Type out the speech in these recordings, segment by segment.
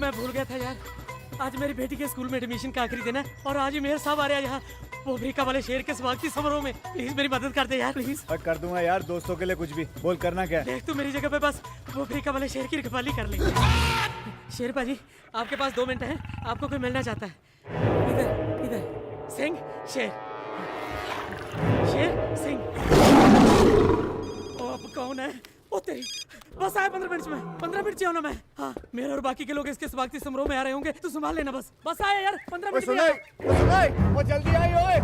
मैं भूल गया था यार, आज मेरी बेटी के स्कूल में एडमिशन का आखिरी दिन है और आज ही मेयर साहब आ रहे हैं यहाँ वो अफ्रीका वाले शेर के स्वागती समारोह में। प्लीज मेरी मदद कर दे यार, प्लीज। कर दूंगा यार, दोस्तों के लिए कुछ भी बोल। करना क्या है? देख तू मेरी जगह पे बस वो अफ्रीका वाले शेर की रखवाली कर ले। शेर पाजी आपके पास 2 मिनट है, आपको कोई मिलना चाहता है। इधर इधर सिंह शेर शेर सिंह। ओ अब कौन है? ओ तेरी, बस आए 15 मिनट में, 15 मिनट चाहिए ना मैं। हाँ मेरे और बाकी के लोग इसके स्वागती समारोह में आ रहे होंगे, तू संभाल लेना बस। बस आए यार 15 मिनट में। वो जल्दी आई ओए।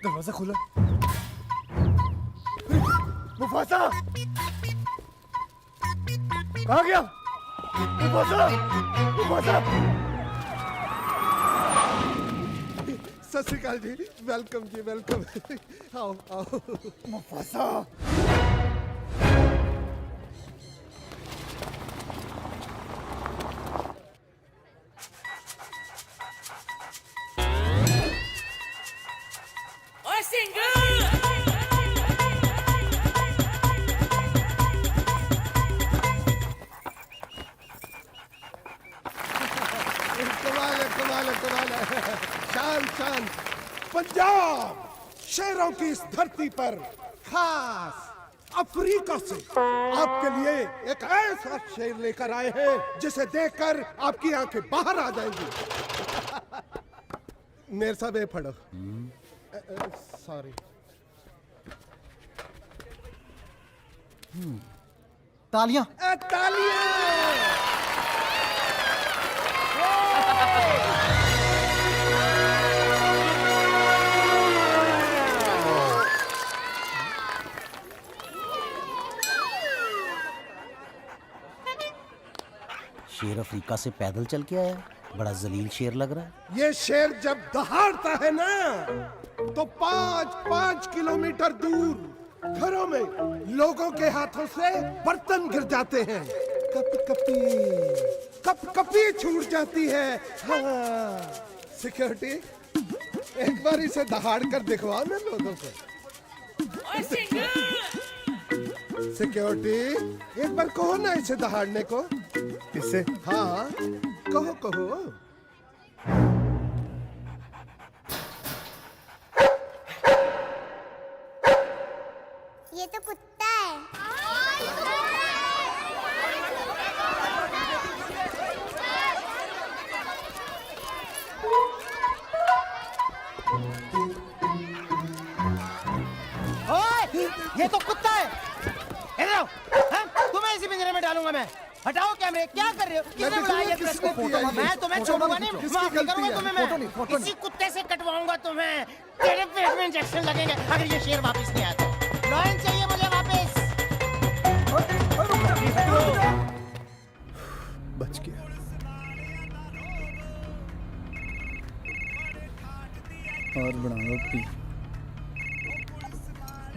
दरवाजा खुला। मुफासा कहाँ गया? Mufasa Mufasa. सत श्री अकाल जी, वेलकम जी, वेलकम। आओ आओ। मुफासा कमाल है, कमाल है, कमाल है। शान शान। पंजाब शेरों की इस धरती पर खास अफ्रीका से आपके लिए एक ऐसा शेर लेकर आए हैं जिसे देखकर आपकी आंखें बाहर आ जाएंगी। मेरे साहब ये पढ़ो। सॉरी। तालियां। तालियां। शेर अफ्रीका से पैदल चल के आया, बड़ा जलील शेर लग रहा है। ये शेर जब दहाड़ता है ना तो 5-5 किलोमीटर दूर घरों में लोगों के हाथों से बर्तन गिर जाते हैं, कप कपी छूट जाती है। हाँ सिक्योरिटी, एक बार इसे दहाड़ कर दिखवाओ ना लोगों को। सिक्योरिटी, एक बार कहो ना इसे दहाड़ने को। इससे? हाँ कहो कहो। ये तो कुत्ता है। ओए, ये तो कुत्ता है। इधर आओ। हाँ? तुम्हें इसी पिंजरे में डालूंगा मैं। हटाओ कैमरे, क्या कर रहे हो? किसने बुलाया ये प्रेस को? मैं तुम्हें छोड़ूंगा नहीं, माफ नहीं करूंगा तुम्हें मैं। इसी कुत्ते से कटवाऊंगा तुम्हें। तेरे पेट में इंजेक्शन लगेंगे अगर ये शेर वापस नहीं आता। लॉयन चाहिए मुझे वापस। बच गया। और ਬਣਾਓ ਪੀ।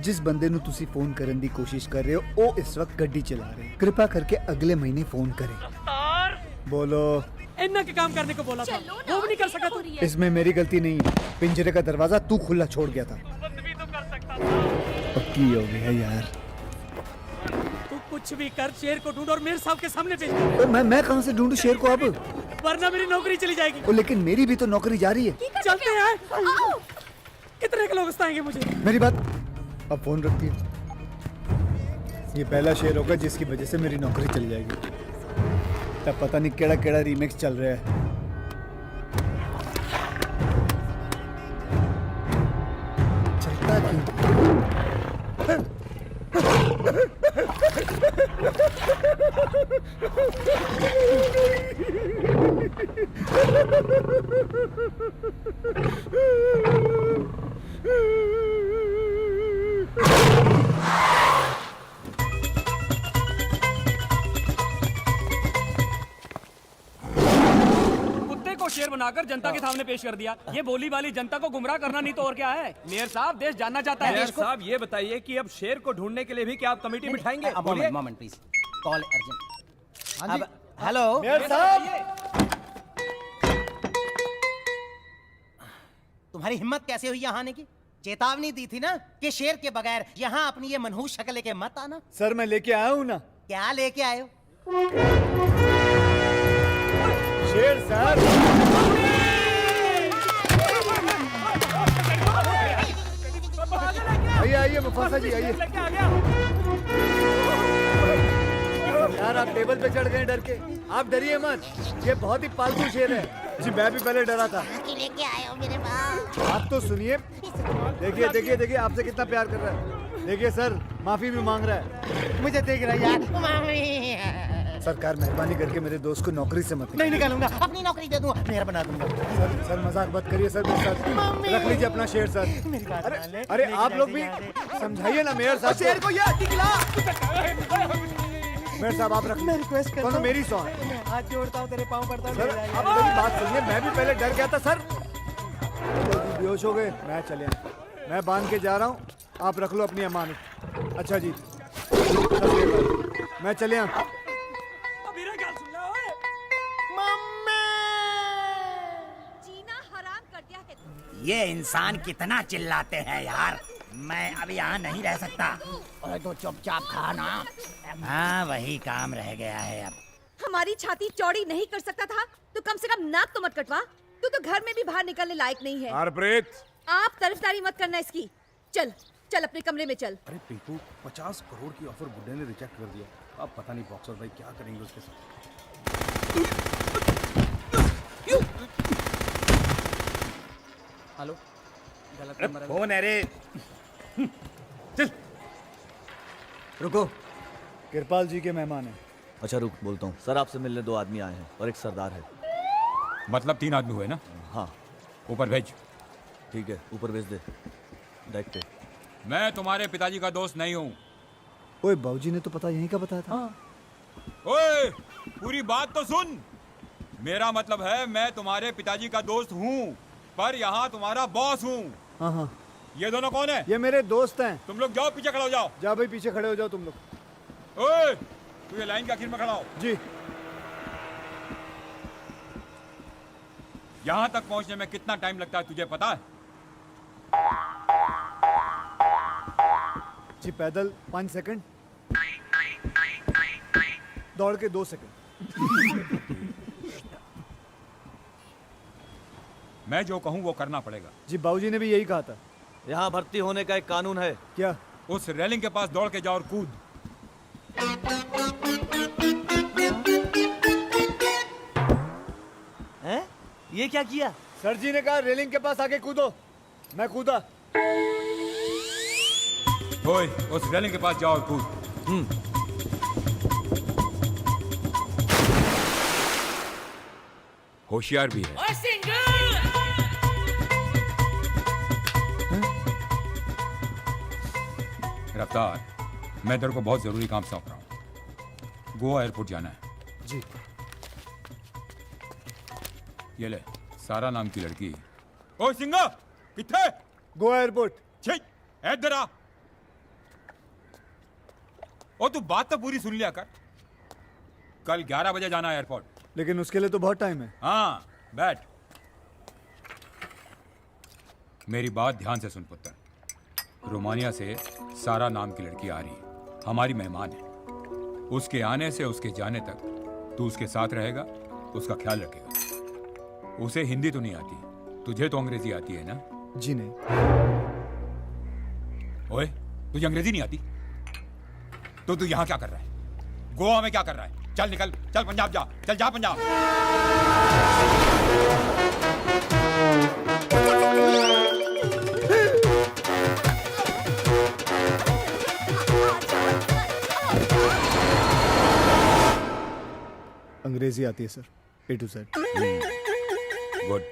जिस बंदे ਨੂੰ ਤੁਸੀਂ ਫੋਨ ਕਰਨ ਦੀ ਕੋਸ਼ਿਸ਼ ਕਰ ਰਹੇ ਹੋ ਉਹ ਇਸ ਵਕਤ ਗੱਡੀ ਚਲਾ ਰਹੇ हैं। कृपा करके अगले महीने फोन करें। बोलो। इन्ना के काम करने को बोला था, वो भी नहीं कर सका तू। इसमें मेरी गलती नहीं है, पिंजरे का दरवाजा तू खुला छोड़ गया था। बंद भी तो कर सकता था। पक्की हो गया यार। तू कुछ भी कर, शेर को ढूंढ और मेरे साहब के सामने भेज। मैं कहां से ढूंढूं शेर को अब? वरना मेरी नौकरी चली जाएगी। लेकिन मेरी भी तो नौकरी जारी है। चलते हैं। कितने के लोग आएंगे मुझे? मेरी बात अब फोन रखती है। ये पहला शेर होगा जिसकी वजह से मेरी नौकरी चली जाएगी। तब पता नहीं केड़ा केड़ा रीमेक्स चल रहा है। चलता क्यों? शेर बनाकर जनता के सामने पेश कर दिया। ये भोली वाली जनता को गुमराह करना नहीं तो और क्या है। मेयर साहब, देश जानना चाहता है। मेयर साहब, ये बताइए कि अब शेर को ढूंढने के लिए भी क्या आप कमेटी बिठाएंगे? Moment please, call urgent. अब हेलो मेयर साहब, तुम्हारी हिम्मत कैसे हुई यहाँ आने की? चेतावनी दी थी ना कि शेर के बगैर यहाँ अपनी ये मनहूस शक्ल लेके मत आना। सर मैं लेके आया हूँ ना, क्या लेके आए हो? शेर सर। आइए आइए मुफासा जी आइए। यार आप टेबल पे चढ़ गए डर के। आप डरिए मत, ये बहुत ही पालतू शेर है जी। मैं भी पहले डरा था। क्यों लेके आए हो मेरे पास? आप तो सुनिए। देखिए देखिए देखिए आपसे कितना प्यार कर रहा है। देखिए सर माफी भी मांग रहा है। मुझे देख रहा है यार। मम्मी। सरकार मेहरबानी करके मेरे दोस्त को नौकरी से मत नहीं निकालूंगा, अपनी नौकरी दे दूंगा, मेरा बना दूंगा। सर मजाक मत करिए सर मेरे साथ। रख लीजिए अपना शेर सर। मेरी बात अरे मान ले। अरे लेके आप लोग जा, भी लेके जा। समझाइए ना मेयर साहब। शेर को ये दिखला। मेयर साहब आप रख मैं रिक्वेस्ट करता कौन हूँ। मेरी सॉन्ग। मैं हाथ जोड़ता हूँ, तेरे पाँव पड़ता हूँ। सर ले जा, आप यार। मेरी बात सुनिए। मैं भी पहले डर गया था सर। तो बेहोश हो गए। मैं चले मैं बांध के जा रहा हूँ। आप रख लो अपनी अमानत। अच्छा जी मैं चले जीना हराम कर दिया है। ये इंसान कितना चिल्लाते हैं यार। मैं अब यहाँ नहीं रह सकता। और तो चुपचाप खाना। हाँ वही काम रह गया है अब। हमारी छाती चौड़ी नहीं कर सकता था तो कम से कम नाक तो मत कटवा। तू तो घर में भी बाहर निकलने लायक नहीं है। हरप्रीत, आप तरफदारी मत करना इसकी। चल चल अपने कमरे में चल। अरे पिंकू 50 करोड़ की ऑफर बुड्ढे ने रिजेक्ट कर दिया। अब पता नहीं बॉक्सर भाई क्या करेंगे उसके साथ। हेलो, गलत अरे नंबर है। फोन है रे। चल रुको। कृपाल जी के मेहमान हैं। अच्छा रुक बोलता हूँ। सर आपसे मिलने 2 आदमी आए हैं और एक सरदार है। मतलब 3 आदमी हुए ना? हाँ ऊपर भेज। ठीक है ऊपर भेज दे। डाइट पे। मैं तुम्हारे पिताजी का दोस्त नहीं हूँ। ओए बाबूजी ने तो पता यहीं का बताया था। ओए पूरी बात तो सुन। मेरा मतलब है मैं तुम्हारे पिताजी का दोस्त हूँ पर यहाँ तुम्हारा बॉस हूँ। हाँ हाँ ये दोनों कौन है? ये मेरे दोस्त हैं। तुम लोग जाओ पीछे खड़े हो जाओ। जाओ भाई पीछे खड़े हो जाओ तुम लोग। ओए तू ये लाइन के आखिर में खड़ा हो। जी यहाँ तक पहुँचने में कितना टाइम लगता है तुझे पता है? जी पैदल 5 सेकंड, दौड़ के 2 सेकंड। मैं जो कहूँ वो करना पड़ेगा। जी बाबूजी ने भी यही कहा था। यहाँ भर्ती होने का एक कानून है। क्या? उस रेलिंग के पास दौड़ के जाओ और कूद। हैं? ये क्या किया? सर जी ने कहा रेलिंग के पास आके कूदो। मैं कूदा। ओए उस रेलिंग के पास जाओ और कूद। होशियार भी है। रफ्तार, मैं तेरे को बहुत जरूरी काम सौंप रहा हूँ। गोवा एयरपोर्ट जाना है। जी ये ले सारा नाम की लड़की। ओ सिंगा किथे? गोवा एयरपोर्ट। छी इधर आ। ओ तू बात तो पूरी सुन लिया कर। कल 11 बजे जाना है एयरपोर्ट। लेकिन उसके लिए तो बहुत टाइम है। हाँ बैठ। मेरी बात ध्यान से सुन पुत्र। रोमानिया से सारा नाम की लड़की आ रही है। हमारी मेहमान है। उसके आने से उसके जाने तक तू उसके साथ रहेगा, उसका ख्याल रखेगा। उसे हिंदी तो नहीं आती, तुझे तो अंग्रेजी आती है ना? जी नहीं। ओए तुझे अंग्रेजी नहीं आती तो तू यहाँ क्या कर रहा है? गोवा में क्या कर रहा है? चल निकल, चल पंजाब जा, चल जा पंजाब। अंग्रेजी आती है sir, A to Z। Good.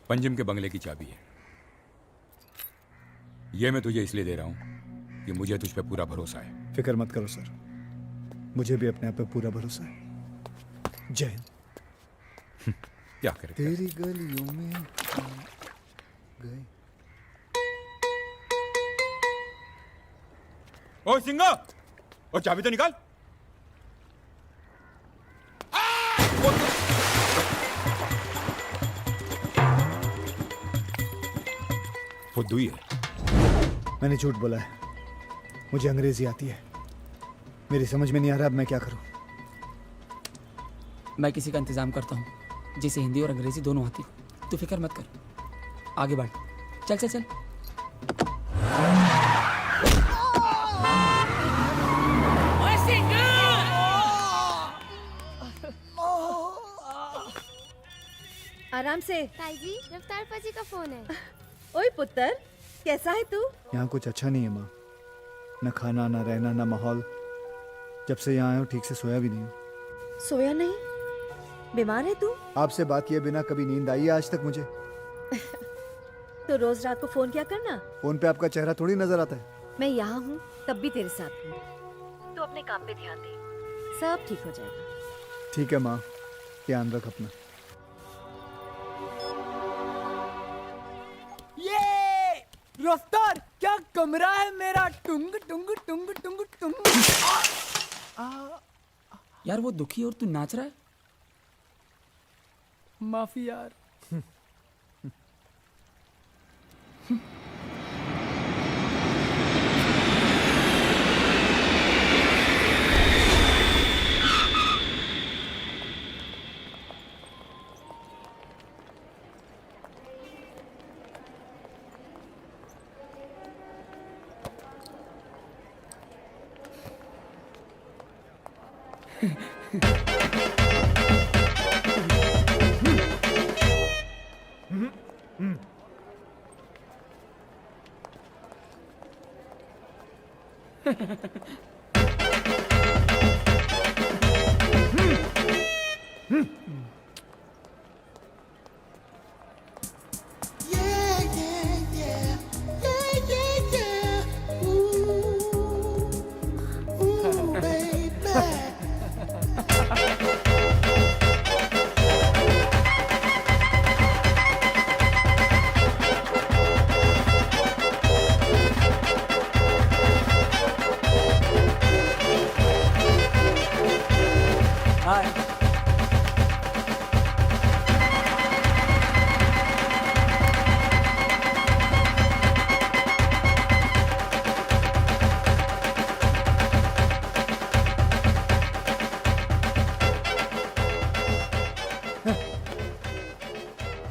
Panjim के बंगले की चाबी है। ये मैं तुझे इसलिए दे रहा हूं कि मुझे तुझ पे पूरा भरोसा है। फिक्र मत करो सर, मुझे भी अपने आप पे पूरा भरोसा है। जय हिंद। क्या करे? तेरी गलियों में गए। ओ सिंगा, ओ चाबी तो निकाल। फुद्दू ही है। मैंने झूठ बोला है। मुझे अंग्रेजी आती है, मेरी समझ में नहीं आ रहा अब मैं क्या करूं। मैं किसी का इंतजाम करता हूँ जिसे हिंदी और अंग्रेजी दोनों आती हो। तू फिक्र मत कर, आगे बढ़। चल चल चल। आराम से। ताई जी, रफ्तार पाजी का फोन है। ओए पुत्र, कैसा है तू? यहाँ कुछ अच्छा नहीं है माँ, न खाना, न रहना, न माहौल। जब से यहाँ आया हूँ ठीक से सोया भी नहीं हूँ। सोया नहीं? बीमार है तू? आपसे बात किए बिना कभी नींद आई है आज तक मुझे? तो रोज रात को फोन किया करना। फोन पे आपका चेहरा थोड़ी नजर आता है। मैं यहाँ हूँ तब भी तेरे साथ हूँ। तू अपने काम पे ध्यान दे, सब ठीक हो जाएगा। ठीक है माँ, ध्यान रख अपना। ये रफ्तार, क्या कमरा है मेरा। टुंग टुंग टुंग टुंग टुंग। यार वो दुखी और तू नाच रहा है। माफी यार।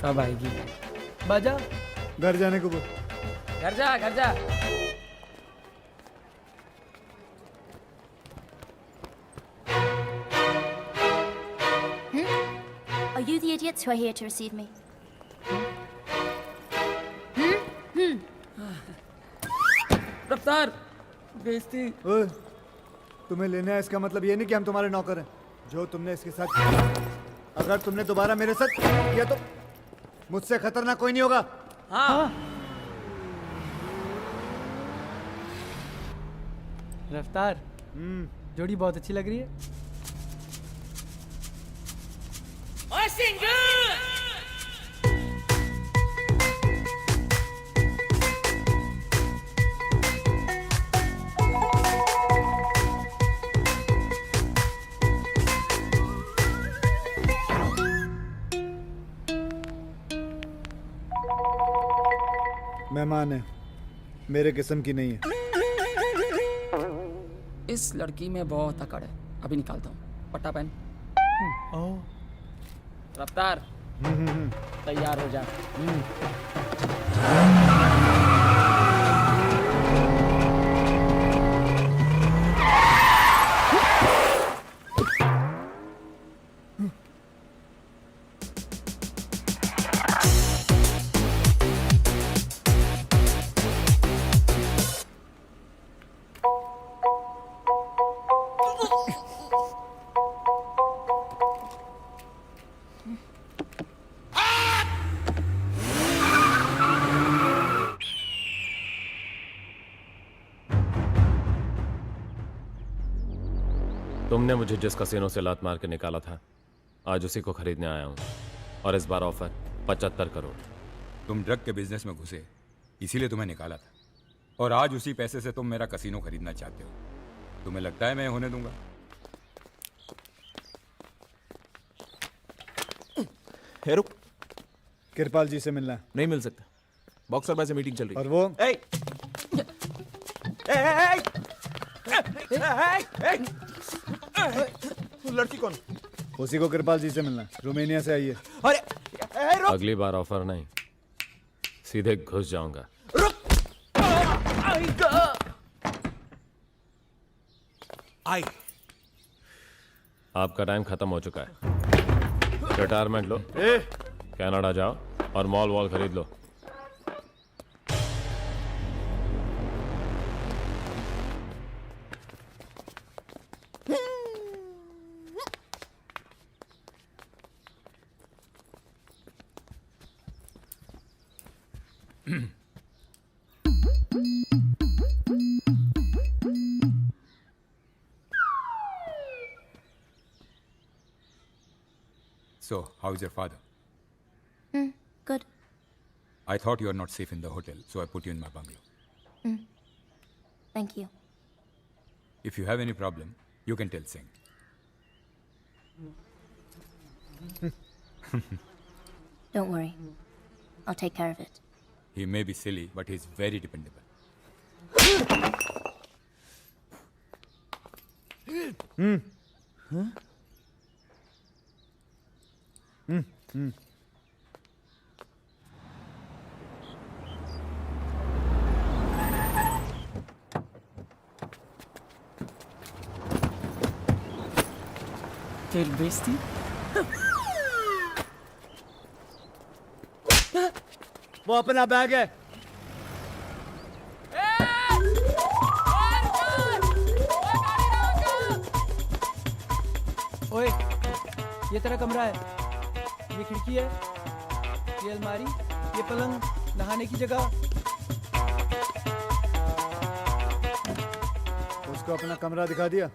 कब आएगी? बाजा। घर जाने को बोल। घर जा, घर जा। Are you the idiots who are here to receive me? रफ्तार, बेइज्जती। ओए, तुम्हें लेना है इसका मतलब ये नहीं कि हम तुम्हारे नौकर हैं। जो तुमने इसके साथ किया, अगर तुमने दोबारा मेरे साथ किया तो मुझसे खतरनाक कोई नहीं होगा। हाँ। रफ्तार, जोड़ी बहुत अच्छी लग रही है। ओए सिंगर! मेहमान है, मेरे किस्म की नहीं है। इस लड़की में बहुत अकड़ है, अभी निकालता हूँ। पट्टा पहन। रफ्तार, तैयार हो जा। तुमने मुझे जिस कसिनो से लात मार के निकाला था, आज उसी को खरीदने आया हूं। और इस बार ऑफर 75 करोड़। तुम ड्रग के बिजनेस में घुसे, इसीलिए तुम्हें निकाला था। और आज उसी पैसे से तुम मेरा कसिनो खरीदना चाहते हो। तुम्हें लगता है मैं होने दूंगा? हे रुक, किरपाल जी से मिलना है। नहीं मिल सकता, बॉक्सर बाय से मीटिंग चल रही। और वो ए! लड़की कौन? उसी को कृपाल जी से मिलना है। रोमानिया से आई है। अरे अगली बार ऑफर नहीं, सीधे घुस जाऊंगा। आई आपका टाइम खत्म हो चुका है। रिटायरमेंट लो, कनाडा जाओ और मॉल वॉल खरीद लो। So, how is your father? Good. I thought you are not safe in the hotel, so I put you in my bungalow. Thank you. If you have any problem, you can tell Singh. Don't worry. I'll take care of it. He may be silly, but he's very dependable. तेल बेचती। वो अपना bag है। ओए, ये तेरा कमरा है, ये खिड़की है, ये अलमारी, ये पलंग, नहाने की जगह। उसको अपना कमरा दिखा दिया।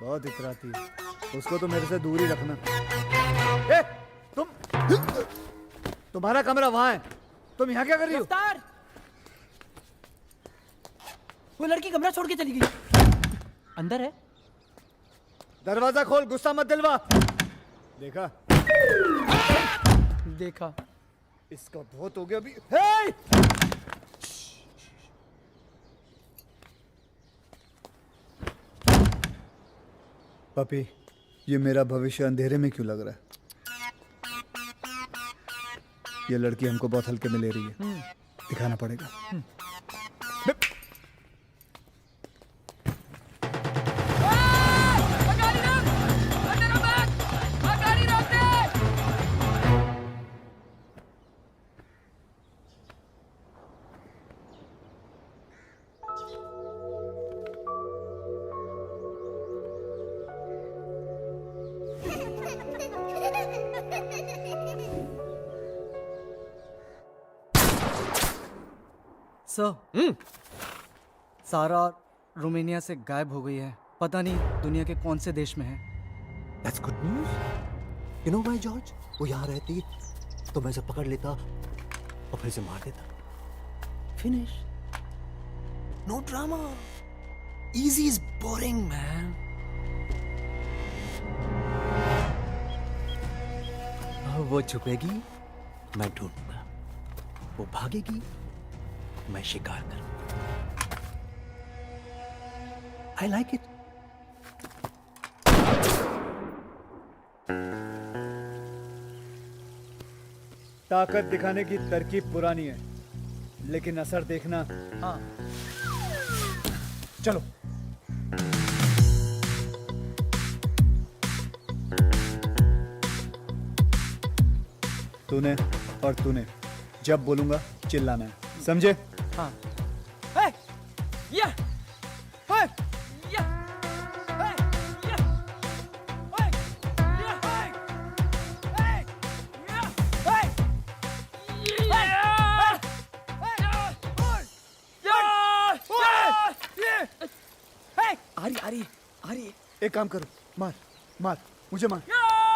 बहुत इतराती है। उसको तो मेरे से दूर ही रखना। ए, तुम्हारा कमरा वहां है, तुम यहाँ क्या कर रही हो? रफ्तार! वो लड़की कमरा छोड़ के चली गई। अंदर है। दरवाजा खोल, गुस्सा मत दिलवा। देखा? देखा। इसका बहुत हो गया अभी। हे! पपी, ये मेरा भविष्य अंधेरे में क्यों लग रहा है? ये लड़की हमको बहुत हल्के में ले रही है। दिखाना पड़ेगा। सारा रोमानिया से गायब हो गई है। पता नहीं दुनिया के कौन से देश में है। That's good news. You know why, George? वो यहाँ रहती तो मैं इसे पकड़ लेता और फिर इसे मार देता। Finish. No drama. Easy is boring, man. वो छुपेगी, मैं ढूंढूंगा। वो भागेगी, मैं शिकार करूंगा। I like it. ताकत दिखाने की तरकीब पुरानी है, लेकिन असर देखना। हाँ। चलो। तूने और तूने जब बोलूंगा चिल्लाना है, समझे? हाँ। आ रही। एक काम करो, मार, मुझे मार।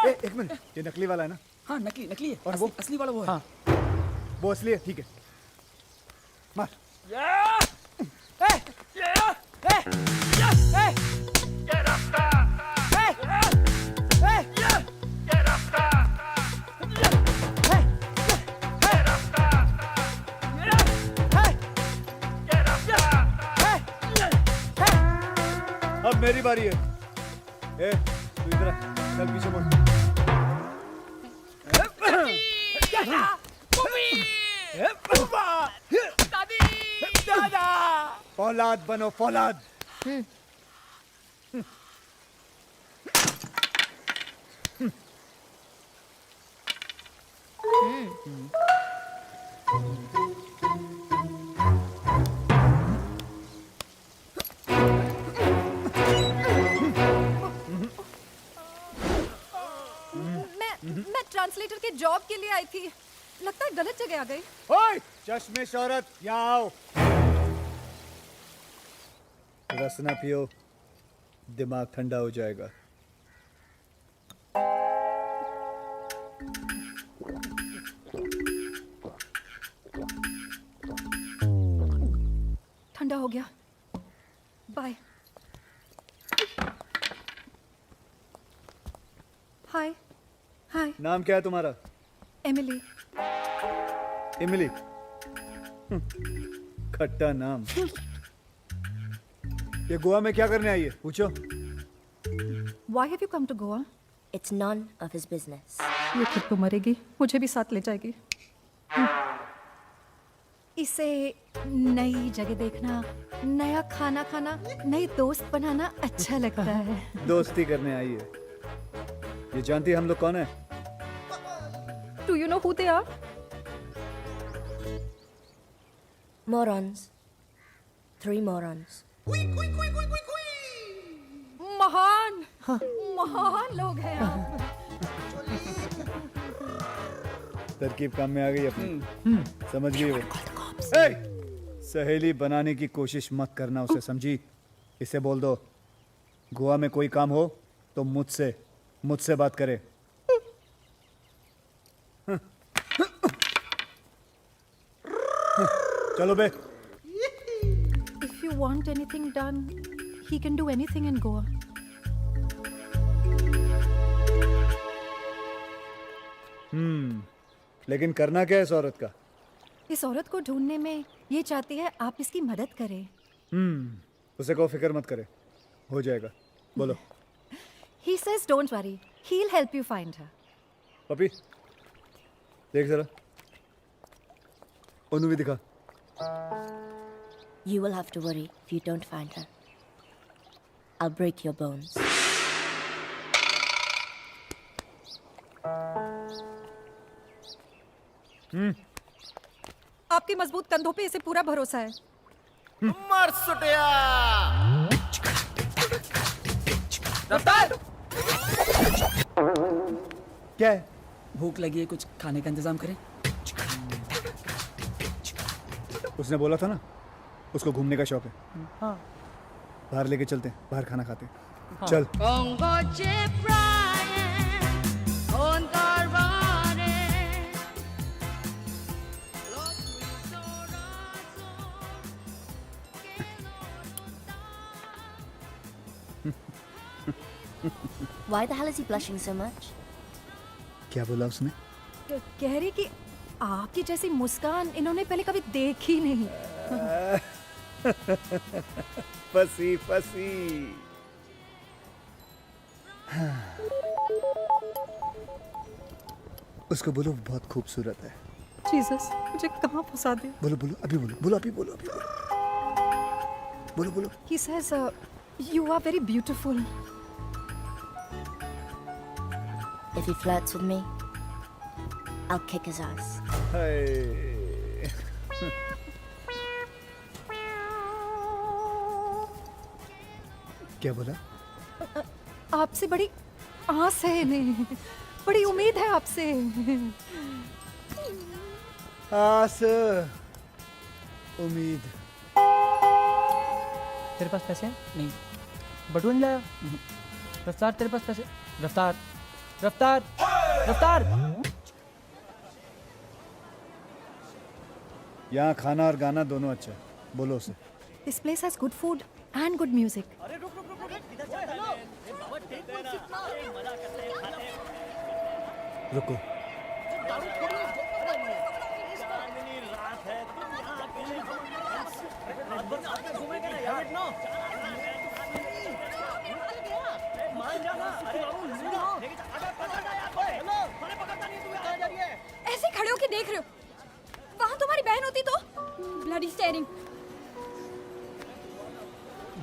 एक मिनट, ये नकली वाला है ना? हाँ, नकली है। और वो असली वाला वो है। हाँ, वो असली है, ठीक है। मार। मेरी बारी है। ए, तू इधर आ, चल पीछे मुड़। फौलाद बनो, फौलाद। मैं ट्रांसलेटर के जॉब के लिए आई थी। लगता है गलत जगह आ गई। ओए, चश्मे शौहरत, यहाँ आओ। रस ना पियो, दिमाग ठंडा हो जाएगा। ठंडा हो गया। बाय। हाय। हाय। नाम क्या है तुम्हारा? एमिली। इमली। खट्टा नाम। ये गोवा में क्या करने आई है? पूछो। Why have you come to Goa? It's none of his business. ये खुद तो मरेगी, मुझे भी साथ ले जाएगी। इसे नई जगह देखना, नया खाना खाना, नए दोस्त बनाना अच्छा लगता है। दोस्ती करने आई है। ये जानती है हम लोग कौन है? Do you know who they are? Morons. 3 morons. महान महान लोग हैं आप। तरकीब काम में आ गई अपनी। समझ गई वो। सहेली बनाने की कोशिश मत करना उसे, समझी? इसे बोल दो गोवा में कोई काम हो तो मुझसे बात करे। चलो बे। If you want anything done, he can do anything in Goa. लेकिन करना क्या है इस औरत का? इस औरत को ढूंढने में ये चाहती है आप इसकी मदद करें। उसे को फिक्र मत करे, हो जाएगा। बोलो। He says don't worry, he'll help you find her. Puppy देख जरा, ओनू भी दिखा। You will have to worry if you don't find her. I'll break your bones. आपके मजबूत कंधों पे इसे पूरा भरोसा है। मर सुटिया। रफ्तार! क्या है? भूख लगी है, कुछ खाने का इंतजाम करें। उसने बोला था ना उसको घूमने का शौक है। हाँ। बाहर लेके चलते हैं, बाहर खाना खाते हैं। हाँ। चल। Why the hell is he blushing so much? क्या बोला उसने? कह रही कि आपकी जैसी मुस्कान इन्होंने पहले कभी देखी नहीं। फसी फसी। उसको बोलो बहुत खूबसूरत है। जीसस, मुझे कहाँ फंसा दे? बोलो बोलो, अभी बोलो, बोलो अभी बोलो, अभी बोलो, बोलो बोलो। He says you are very beautiful. If he flirts with me, I'll kick his ass. क्या बोला? आपसे बड़ी आस है इन्हें, बड़ी उम्मीद है आपसे। आस, उम्मीद। तेरे पास पैसे हैं? नहीं। बटुआ नहीं लाया? रफ्तार, तेरे पास पैसे? रफ्तार, रफ्तार, रफ्तार। यहाँ खाना और गाना दोनों अच्छा है, बोलो उसे। This place has good food and good music. रुको। ऐसे खड़े होके देख रहे हो? वहां तुम्हारी बहन होती तो? Bloody steering.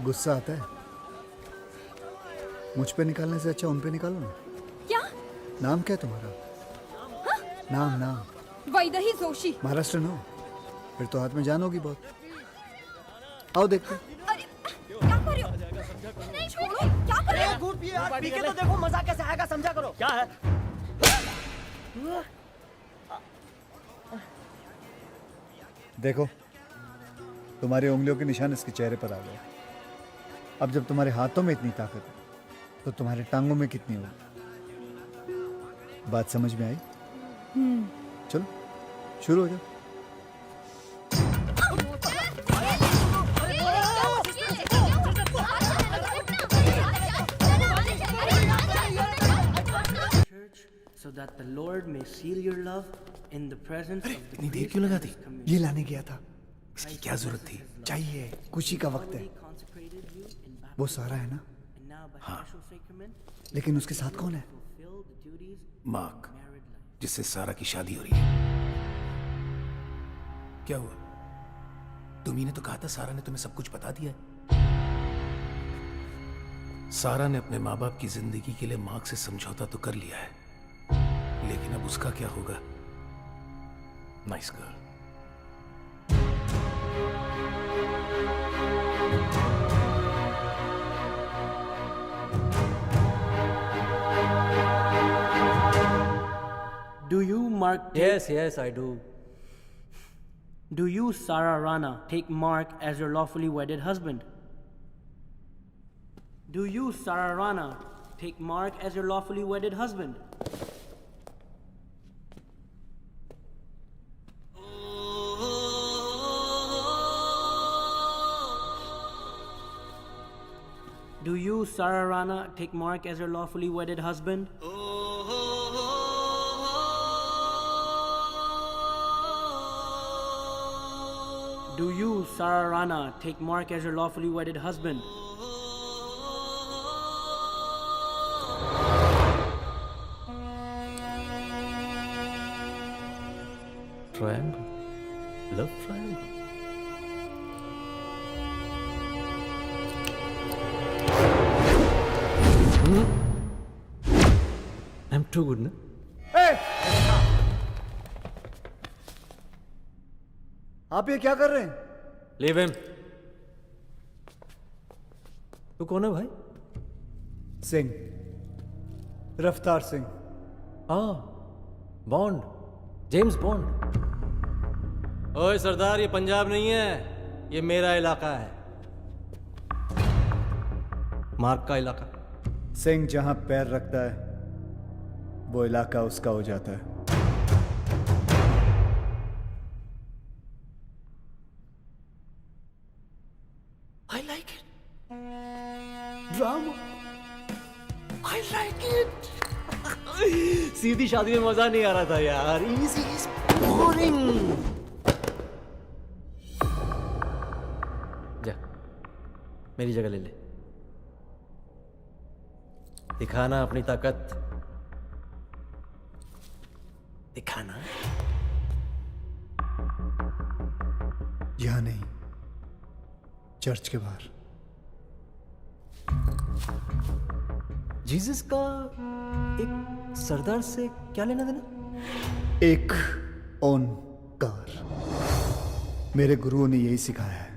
गुस्सा आता है? मुझ पे निकालने से अच्छा उन पे निकालो ना। क्या नाम क्या है तुम्हारा? हा? नाम वैदेही जोशी। महाराष्ट्र नो? फिर तो हाथ में जान होगी बहुत। आओ देखते। अरे क्या कर रहे हो? नहीं छोड़ो, क्या कर रहे हो? दूध पिए यार, पी के तो देखो मजा कैसे आएगा, समझा करो। क्या है? देखो तुम्हारी उंगलियों के निशान इसके चेहरे पर आ गए। अब जब तुम्हारे हाथों में इतनी ताकत है तो तुम्हारे टांगों में कितनी होगी? बात समझ में आई? चलो शुरू हो जाओ। So that the Lord may seal your love in the presence of the इतनी देर क्यों लगा दी? ये लाने गया था। इसकी क्या जरूरत थी? चाहिए, खुशी का वक्त है। वो सारा है ना? हाँ। लेकिन उसके साथ कौन है? मार्क, जिससे सारा की शादी हो रही है। क्या हुआ? तुम्ही ने तो कहा था सारा ने तुम्हें सब कुछ बता दिया है। सारा ने अपने माँ बाप की जिंदगी के लिए मार्क से समझौता तो कर लिया है, लेकिन अब उसका क्या होगा? Nice girl. Do you, Mark? Yes, I do. Do you, Sarah Rana, take Mark as your lawfully wedded husband? Do you, Sarah Rana, take Mark as your lawfully wedded husband? Do you, Sarah Rana, take Mark as your lawfully wedded husband? Do you, Sarah Rana, take Mark as your lawfully wedded husband? Triangle. Love triangle. I'm too good, na? आप ये क्या कर रहे हैं? Leave him. तू कौन है भाई? सिंह, रफ्तार सिंह। हाँ, बॉन्ड, जेम्स बॉन्ड। ओए सरदार, ये पंजाब नहीं है, ये मेरा इलाका है, मार्क का इलाका। सिंह जहां पैर रखता है वो इलाका उसका हो जाता है। I like it. Drama. I like it. सीधी शादी में मजा नहीं आ रहा था यार, Easy is boring. जा मेरी जगह ले ले, दिखाना अपनी ताकत, दिखाना। यहां नहीं, चर्च के बाहर। जीसस का एक सरदार से क्या लेना देना? एक ओंकार। मेरे गुरुओं ने यही सिखाया है।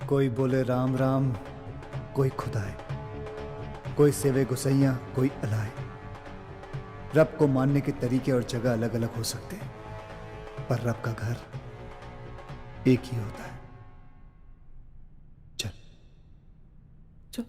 कोई बोले राम राम, कोई खुदाए, कोई सेवे गुसैया, कोई अलाए। रब को मानने के तरीके और जगह अलग अलग हो सकते हैं, पर रब का घर एक ही होता है। चल चल।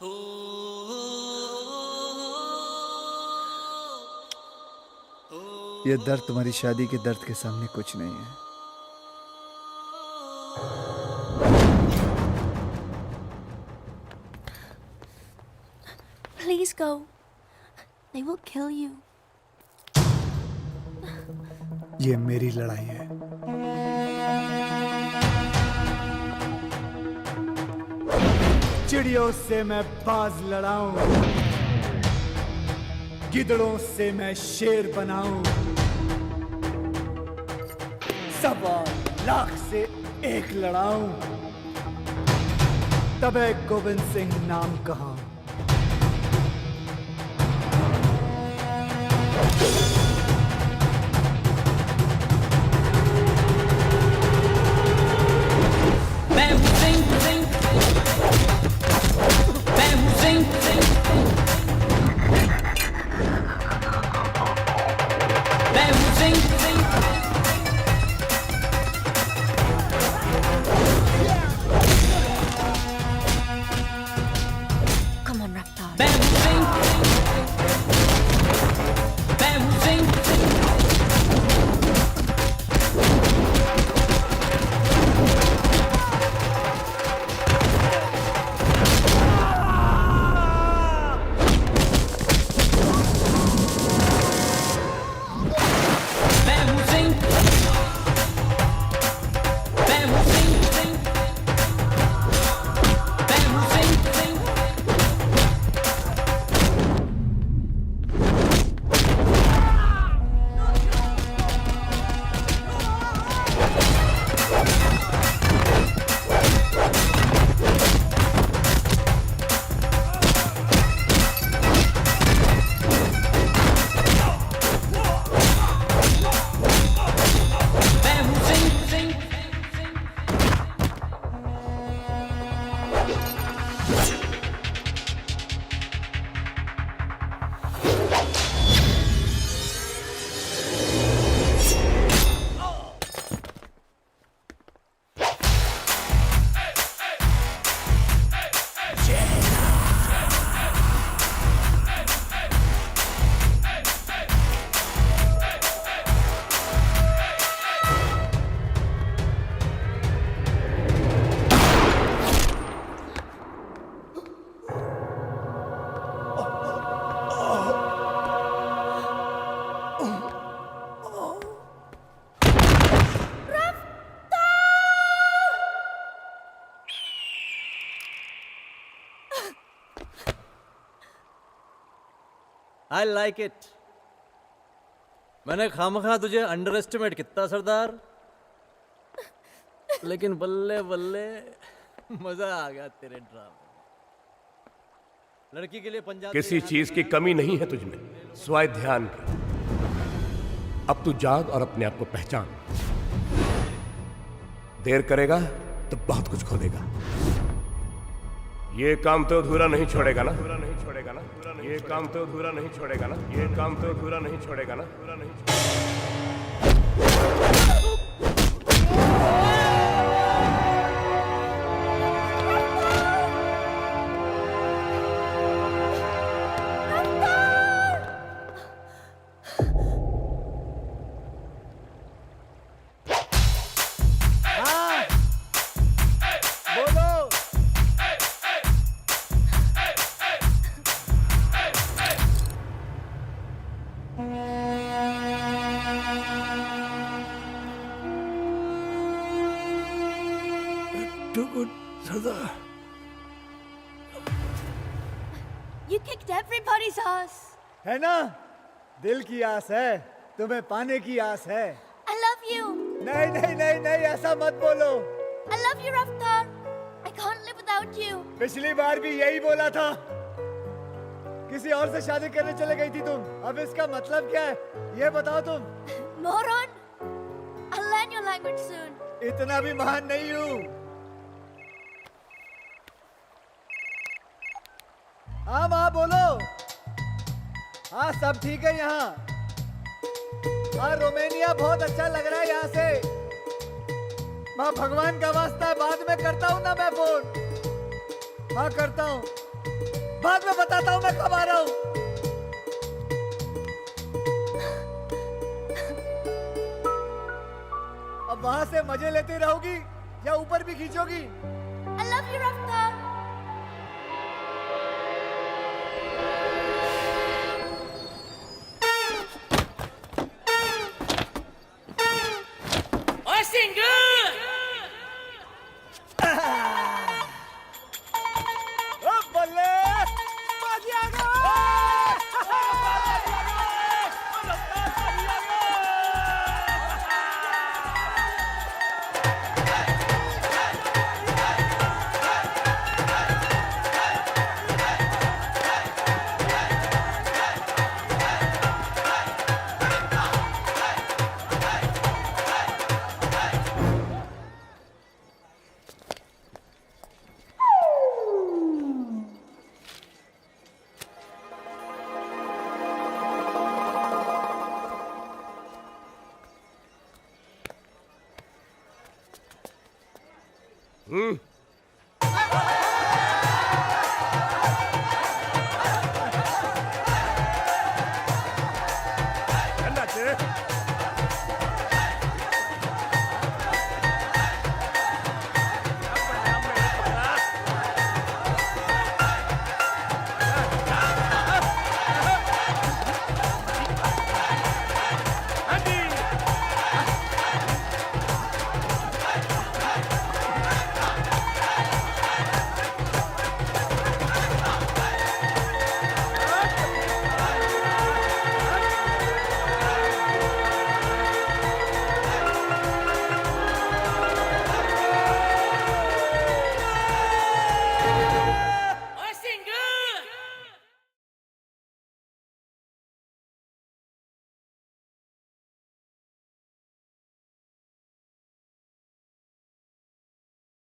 ये दर्द तुम्हारी शादी के दर्द के सामने कुछ नहीं है। Please go. They will kill you. ये मेरी लड़ाई है। चिड़ियों से मैं बाज लड़ाऊं, गिदड़ों से मैं शेर बनाऊं, 1.25 से एक लड़ाऊं, तबे गोविंद सिंह नाम कहा। Come on, Raptor. I like it. मैंने खामखा तुझे अंडर एस्टिमेट कितना सरदार, लेकिन बल्ले बल्ले मजा आ गया तेरे ड्रामे। लड़की के लिए पंजाब किसी चीज की कमी नहीं है तुझ में, स्वाय ध्यान की। अब तू जाग और अपने आप को पहचान। देर करेगा तो बहुत कुछ खो देगा। ये काम तो अधूरा नहीं छोड़ेगा ना, ये काम तो अधूरा नहीं छोड़ेगा ना, ये काम तो अधूरा नहीं छोड़ेगा ना, अधूरा नहीं You kicked everybody's ass. है ना? दिल की आस है, तुम्हें पाने की आस है। I love you. नहीं नहीं नहीं नहीं, ऐसा मत बोलो। I love you, Raftar. I can't live without you. पिछली बार भी यही बोला था। किसी और से शादी करने चले गई थी तुम। अब इसका मतलब क्या है? ये बताओ तुम। Moron. I'll learn your language soon. इतना भी महान नहीं हूँ। हाँ माँ बोलो। हाँ सब ठीक है यहाँ। हाँ रोमेनिया बहुत अच्छा लग रहा है यहाँ से। माँ भगवान का वास्ता है, बाद में करता हूँ ना मैं फोन। हाँ करता हूँ। बाद में बताता हूँ मैं कब आ रहा हूँ। अब वहां से मजे लेती रहोगी या ऊपर भी खींचोगी? I love you, Rafta.